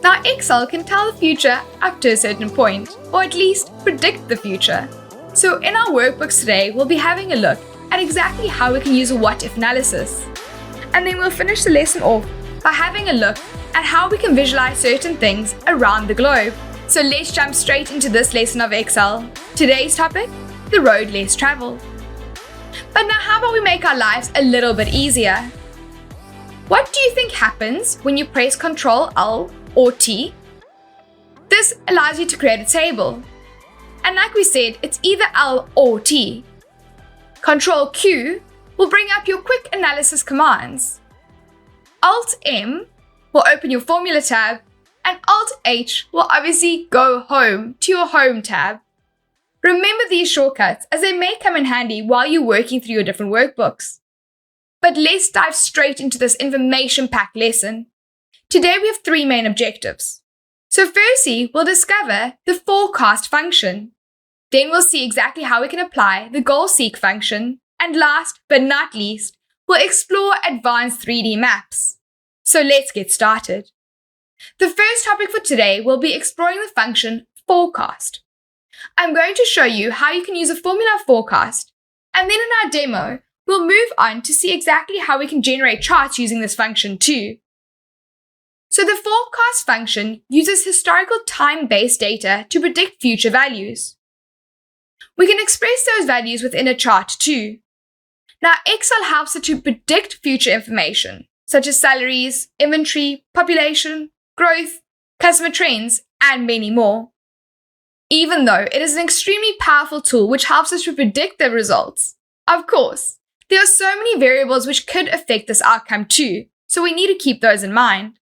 Now, Excel can tell the future up to a certain point, or at least predict the future. So in our workbooks today, we'll be having a look at exactly how we can use a what-if analysis. And then we'll finish the lesson off by having a look at how we can visualize certain things around the globe. So let's jump straight into this lesson of Excel. Today's topic, the road less traveled. But now how about we make our lives a little bit easier? What do you think happens when you press Ctrl-L or T? This allows you to create a table. And like we said, it's either L or T. Ctrl-Q will bring up your quick analysis commands. Alt-M will open your formula tab, and Alt-H will obviously go home to your home tab. Remember these shortcuts as they may come in handy while you're working through your different workbooks. But let's dive straight into this information-packed lesson. Today we have three main objectives. So firstly, we'll discover the forecast function. Then we'll see exactly how we can apply the goal-seek function. And last but not least, we'll explore advanced 3D maps. So let's get started. The first topic for today will be exploring the function forecast. I'm going to show you how you can use a formula forecast, and then in our demo, we'll move on to see exactly how we can generate charts using this function too. So the forecast function uses historical time-based data to predict future values. We can express those values within a chart too. Now, Excel helps it to predict future information, such as salaries, inventory, population, growth, customer trends, and many more. Even though it is an extremely powerful tool which helps us to predict the results, of course, there are so many variables which could affect this outcome too, so we need to keep those in mind.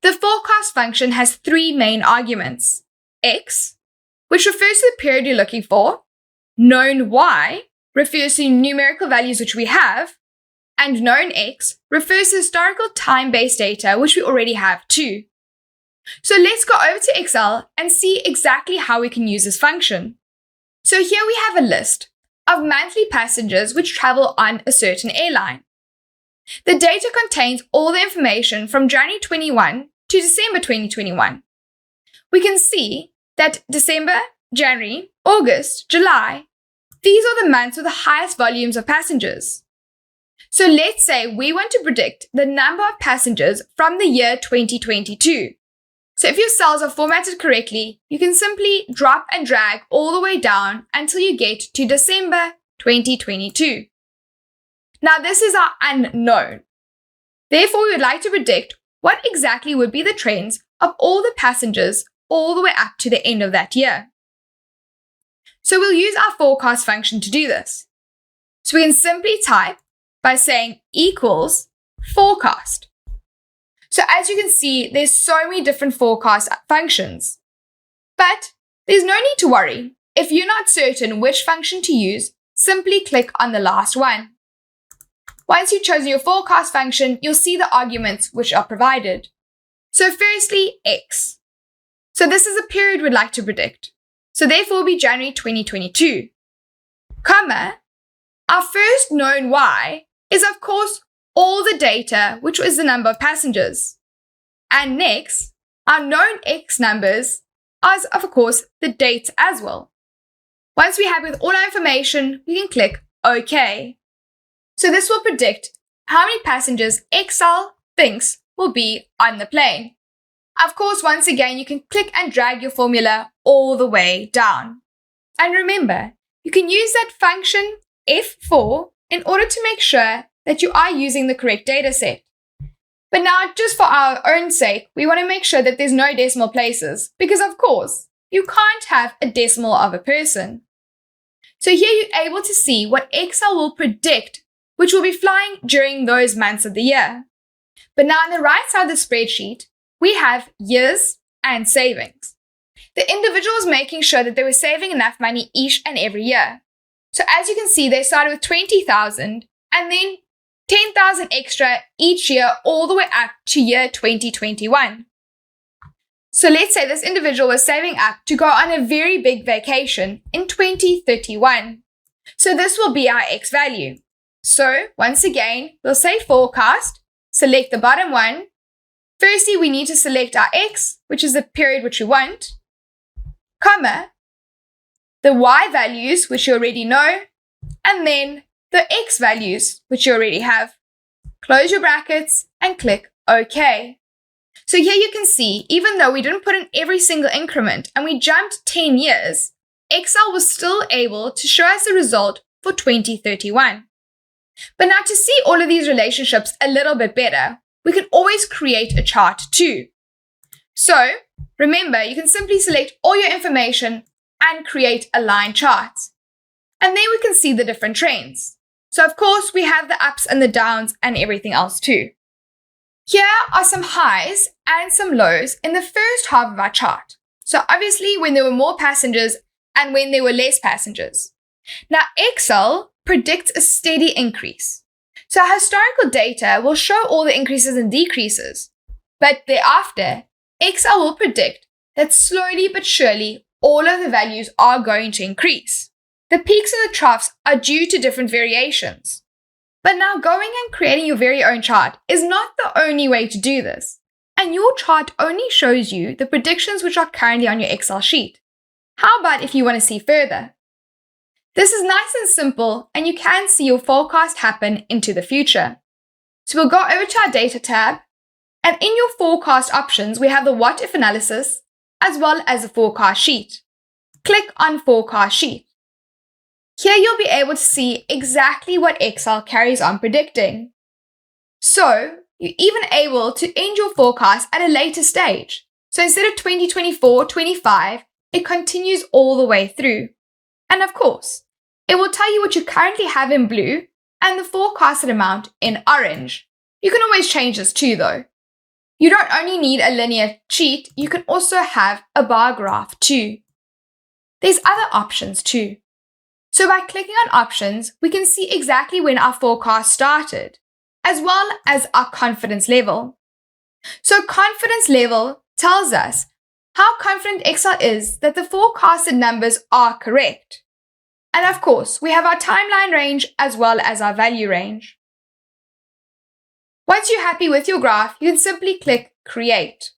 The forecast function has three main arguments: X, which refers to the period you're looking for; known Y refers to numerical values which we have; and known X refers to historical time-based data which we already have too. So let's go over to Excel and see exactly how we can use this function. So here we have a list of monthly passengers which travel on a certain airline. The data contains all the information from January 21 to December 2021. We can see that December, January, August, July, these are the months with the highest volumes of passengers. So let's say we want to predict the number of passengers from the year 2022. So if your cells are formatted correctly, you can simply drop and drag all the way down until you get to December 2022. Now this is our unknown. Therefore, we would like to predict what exactly would be the trends of all the passengers all the way up to the end of that year. So we'll use our forecast function to do this. So we can simply type by saying equals forecast. So as you can see, there's so many different forecast functions. But there's no need to worry. If you're not certain which function to use, simply click on the last one. Once you've chosen your forecast function, you'll see the arguments which are provided. So firstly, X. So this is a period we'd like to predict. So therefore, it will be January 2022. Comma, our first known Y is of course all the data, which is the number of passengers. And next, our known X numbers are of course the dates as well. Once we're happy with all our information, we can click OK. So this will predict how many passengers Excel thinks will be on the plane. Of course, once again, you can click and drag your formula all the way down. And remember, you can use that function F4 in order to make sure that you are using the correct data set. But now, just for our own sake, we want to make sure that there's no decimal places, because of course, you can't have a decimal of a person. So here you're able to see what Excel will predict, which will be flying during those months of the year. But now on the right side of the spreadsheet, we have years and savings. The individual is making sure that they were saving enough money each and every year. So as you can see, they started with 20,000 and then 10,000 extra each year all the way up to year 2021. So let's say this individual was saving up to go on a very big vacation in 2031. So this will be our X value. So once again, we'll say forecast, select the bottom one, Firstly, we need to select our X, which is the period which we want, comma, the Y values, which you already know, and then the X values, which you already have. Close your brackets and click OK. So here you can see, even though we didn't put in every single increment and we jumped 10 years, Excel was still able to show us the result for 2031. But now to see all of these relationships a little bit better, we can always create a chart too. So remember, you can simply select all your information and create a line chart. And then we can see the different trends. So of course, we have the ups and the downs and everything else too. Here are some highs and some lows in the first half of our chart. So obviously when there were more passengers and when there were less passengers. Now Excel predicts a steady increase. So our historical data will show all the increases and decreases. But thereafter, Excel will predict that slowly but surely all of the values are going to increase. The peaks and the troughs are due to different variations. But now going and creating your very own chart is not the only way to do this. And your chart only shows you the predictions which are currently on your Excel sheet. How about if you want to see further? This is nice and simple, and you can see your forecast happen into the future. So we'll go over to our data tab, and in your forecast options, we have the what if analysis, as well as the forecast sheet. Click on forecast sheet. Here you'll be able to see exactly what Excel carries on predicting. So you're even able to end your forecast at a later stage. So instead of 2024-25, it continues all the way through. And of course, it will tell you what you currently have in blue and the forecasted amount in orange. You can always change this too though. You don't only need a linear sheet, you can also have a bar graph too. There's other options too. So by clicking on options, we can see exactly when our forecast started, as well as our confidence level. So confidence level tells us how confident Excel is that the forecasted numbers are correct. And of course, we have our timeline range as well as our value range. Once you're happy with your graph, you can simply click Create.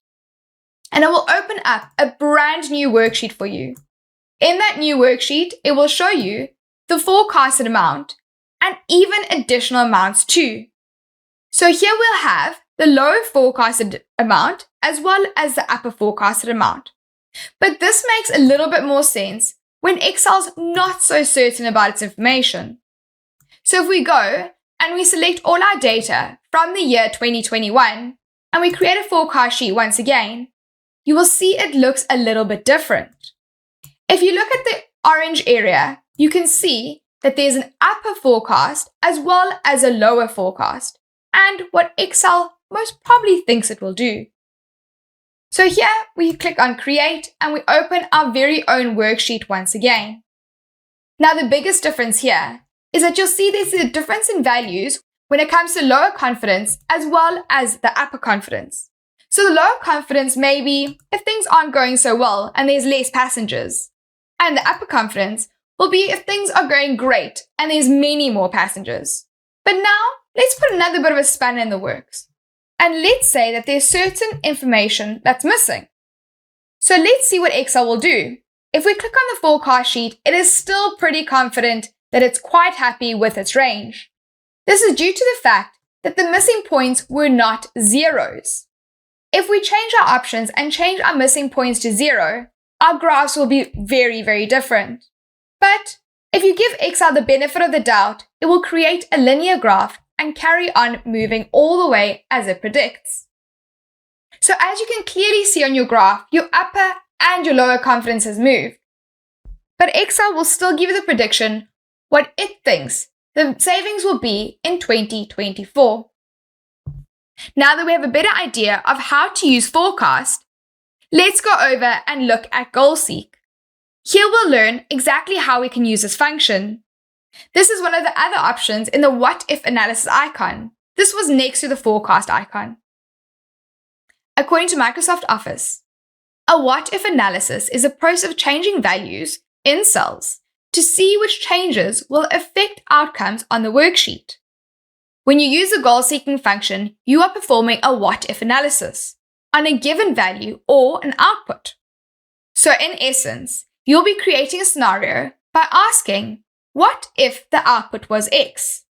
And it will open up a brand new worksheet for you. In that new worksheet, it will show you the forecasted amount and even additional amounts too. So here we'll have the low forecasted amount as well as the upper forecasted amount. But this makes a little bit more sense when Excel's not so certain about its information. So if we go and we select all our data from the year 2021 and we create a forecast sheet once again, you will see it looks a little bit different. If you look at the orange area, you can see that there's an upper forecast as well as a lower forecast and what Excel most probably thinks it will do. So here we click on Create and we open our very own worksheet once again. Now the biggest difference here is that you'll see there's a difference in values when it comes to lower confidence as well as the upper confidence. So the lower confidence may be if things aren't going so well and there's less passengers. And the upper confidence will be if things are going great and there's many more passengers. But now, let's put another bit of a spanner in the works. And let's say that there's certain information that's missing. So let's see what Excel will do. If we click on the forecast sheet, it is still pretty confident that it's quite happy with its range. This is due to the fact that the missing points were not zeros. If we change our options and change our missing points to 0, our graphs will be very, very different. But if you give Excel the benefit of the doubt, it will create a linear graph and carry on moving all the way as it predicts. So as you can clearly see on your graph, your upper and your lower confidence has moved. But Excel will still give you the prediction what it thinks the savings will be in 2024. Now that we have a better idea of how to use forecast, let's go over and look at goal seek. Here we'll learn exactly how we can use this function. This is one of the other options in the what if analysis icon. This was next to the forecast icon. According to Microsoft Office, a what if analysis is a process of changing values in cells to see which changes will affect outcomes on the worksheet. When you use a goal-seeking function, you are performing a what-if analysis on a given value or an output. So in essence, you'll be creating a scenario by asking, what if the output was X?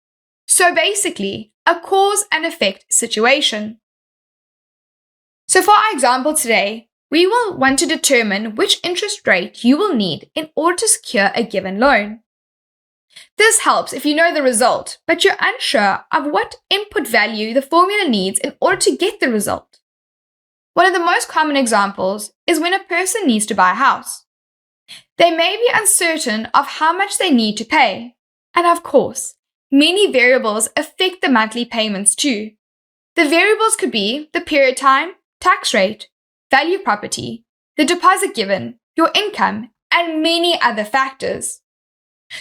So basically, a cause and effect situation. So for our example today, we will want to determine which interest rate you will need in order to secure a given loan. This helps if you know the result, but you're unsure of what input value the formula needs in order to get the result. One of the most common examples is when a person needs to buy a house. They may be uncertain of how much they need to pay, and of course, many variables affect the monthly payments too. The variables could be the period time, tax rate, value property, the deposit given, your income, and many other factors.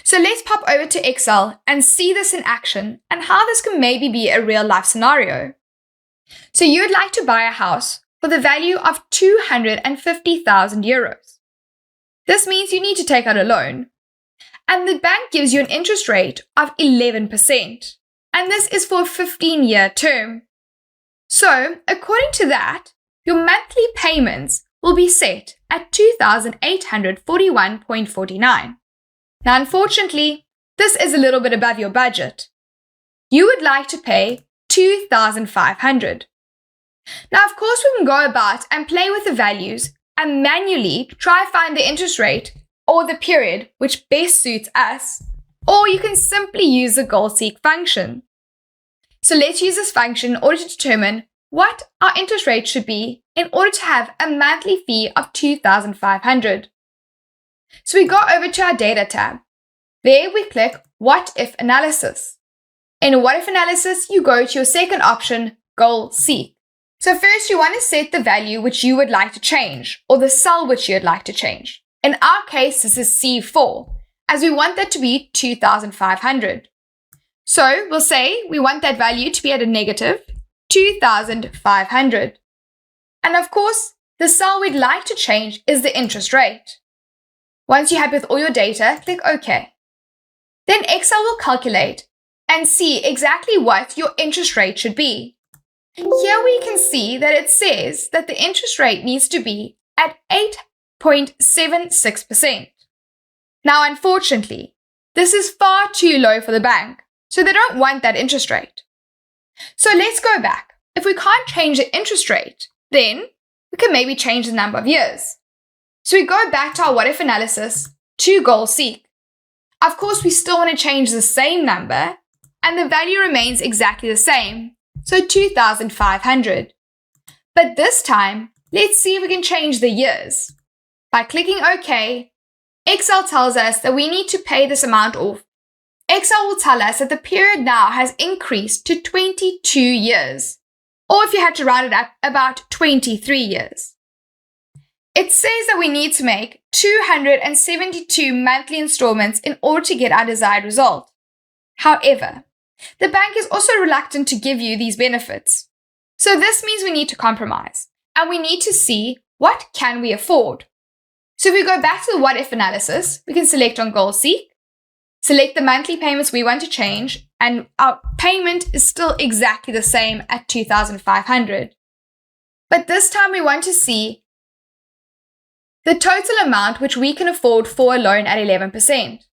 So let's pop over to Excel and see this in action and how this can maybe be a real-life scenario. So you would like to buy a house for the value of 250,000 euros. This means you need to take out a loan, and the bank gives you an interest rate of 11%, and this is for a 15-year term. So, according to that, your monthly payments will be set at 2,841.49. Now, unfortunately, this is a little bit above your budget. You would like to pay 2,500. Now, of course, we can go about and play with the values and manually try find the interest rate or the period which best suits us, or you can simply use the goal-seek function. So let's use this function in order to determine what our interest rate should be in order to have a monthly fee of 2,500. So we go over to our data tab. There we click what if analysis. In what if analysis, you go to your second option, goal seek. So first you want to set the value which you would like to change, or the cell which you would like to change. In our case, this is C4, as we want that to be 2,500. So we'll say we want that value to be at a negative 2,500. And of course, the cell we'd like to change is the interest rate. Once you're happy with all your data, click OK. Then Excel will calculate and see exactly what your interest rate should be. Here we can see that it says that the interest rate needs to be at 8.76%. Now, unfortunately, this is far too low for the bank, so they don't want that interest rate. So let's go back. If we can't change the interest rate, then we can maybe change the number of years. So we go back to our what if analysis to goal seek. Of course, we still want to change the same number, and the value remains exactly the same. So 2,500. But this time, let's see if we can change the years. By clicking OK, Excel tells us that we need to pay this amount off. Excel will tell us that the period now has increased to 22 years, or if you had to round it up, about 23 years. It says that we need to make 272 monthly installments in order to get our desired result. However, the bank is also reluctant to give you these benefits. So this means we need to compromise, and we need to see what can we afford. So if we go back to the what if analysis, we can select on goal seek, select the monthly payments we want to change, and our payment is still exactly the same at 2,500. But this time we want to see the total amount which we can afford for a loan at 11%.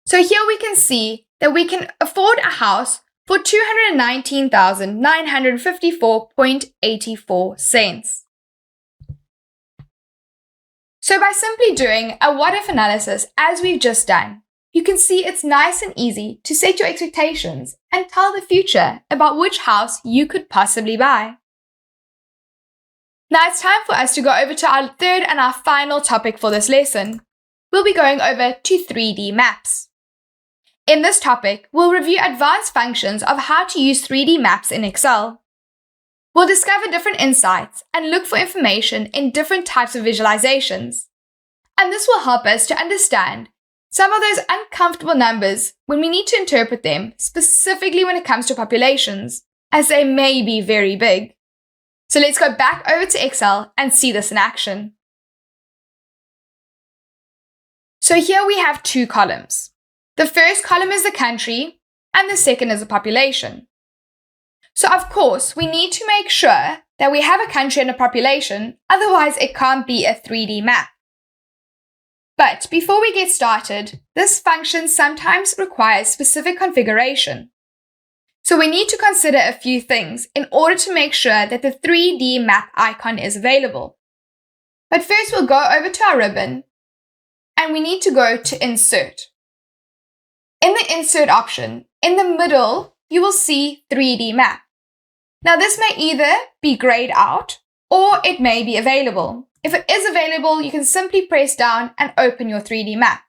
So here we can see that we can afford a house for 219,954.84. So by simply doing a what-if analysis as we've just done, you can see it's nice and easy to set your expectations and tell the future about which house you could possibly buy. Now it's time for us to go over to our third and our final topic for this lesson. We'll be going over to 3D maps. In this topic, we'll review advanced functions of how to use 3D maps in Excel. We'll discover different insights and look for information in different types of visualizations. And this will help us to understand some of those uncomfortable numbers when we need to interpret them, specifically when it comes to populations, as they may be very big. So let's go back over to Excel and see this in action. So here we have two columns. The first column is the country, and the second is the population. So of course, we need to make sure that we have a country and a population, otherwise it can't be a 3D map. But before we get started, this function sometimes requires specific configuration. So we need to consider a few things in order to make sure that the 3D map icon is available. But first we'll go over to our ribbon and we need to go to Insert. In the Insert option, in the middle, you will see 3D map. Now this may either be grayed out or it may be available. If it is available, you can simply press down and open your 3D map.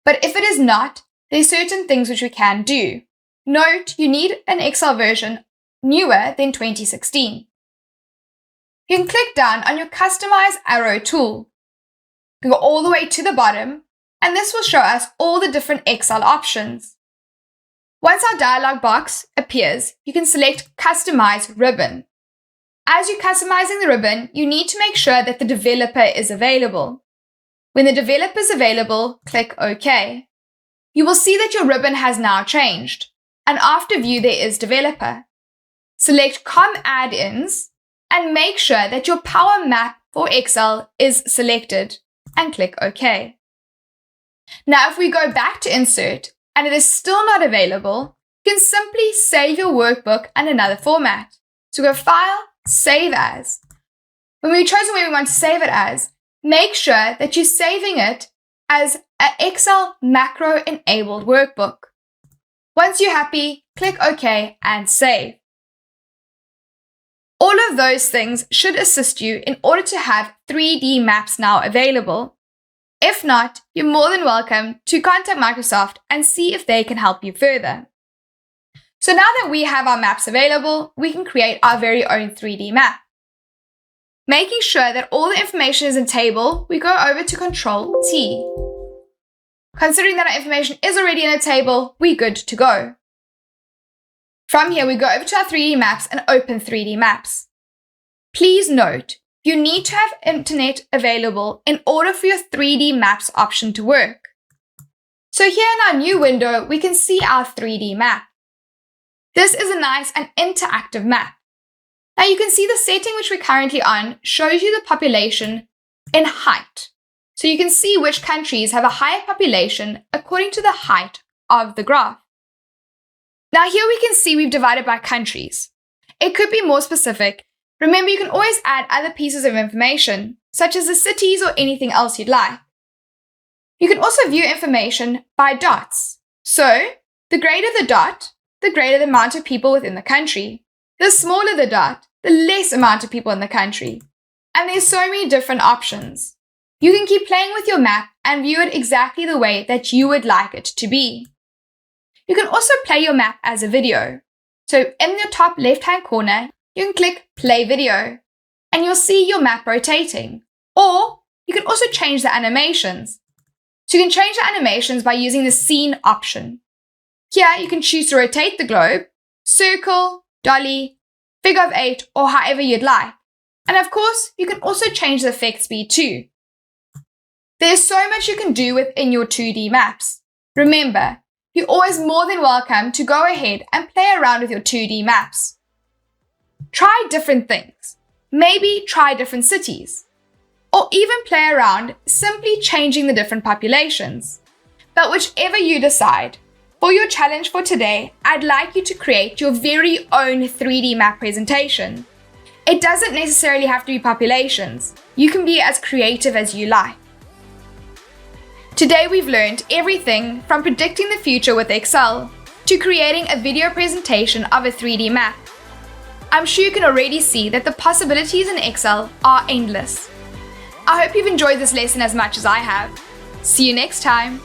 But if it is not, there are certain things which we can do. Note, you need an Excel version newer than 2016. You can click down on your Customize Arrow tool. You can go all the way to the bottom, and this will show us all the different Excel options. Once our dialog box appears, you can select Customize Ribbon. As you're customizing the ribbon, you need to make sure that the developer is available. When the developer is available, click OK. You will see that your ribbon has now changed, and after View there is Developer. Select COM Add-ins and make sure that your Power Map for Excel is selected, and click OK. Now if we go back to Insert, and it is still not available, you can simply save your workbook in another format. So go File, Save As. When we've chosen where we want to save it as, make sure that you're saving it as an Excel macro-enabled workbook. Once you're happy, click OK and save. All of those things should assist you in order to have 3D maps now available. If not, you're more than welcome to contact Microsoft and see if they can help you further. So now that we have our maps available, we can create our very own 3D map. Making sure that all the information is in table, we go over to Control T. Considering that our information is already in a table, we're good to go. From here, we go over to our 3D maps and open 3D maps. Please note, you need to have internet available in order for your 3D maps option to work. So here in our new window, we can see our 3D map. This is a nice and interactive map. Now you can see the setting which we're currently on shows you the population in height. So you can see which countries have a higher population according to the height of the graph. Now here we can see we've divided by countries. It could be more specific. Remember, you can always add other pieces of information, such as the cities or anything else you'd like. You can also view information by dots. So, the greater the dot, the greater the amount of people within the country. The smaller the dot, the less amount of people in the country. And there's so many different options. You can keep playing with your map and view it exactly the way that you would like it to be. You can also play your map as a video. So in the top left-hand corner, you can click Play Video, and you'll see your map rotating. Or you can also change the animations. So you can change the animations by using the Scene option. Here you can choose to rotate the globe, circle, dolly, figure of 8, or however you'd like. And of course, you can also change the effect speed too. There's so much you can do within your 2D maps. Remember, you're always more than welcome to go ahead and play around with your 2D maps. Try different things. Maybe try different cities. Or even play around simply changing the different populations. But whichever you decide, for your challenge for today, I'd like you to create your very own 3D map presentation. It doesn't necessarily have to be populations. You can be as creative as you like. Today we've learned everything from predicting the future with Excel to creating a video presentation of a 3D map. I'm sure you can already see that the possibilities in Excel are endless. I hope you've enjoyed this lesson as much as I have. See you next time.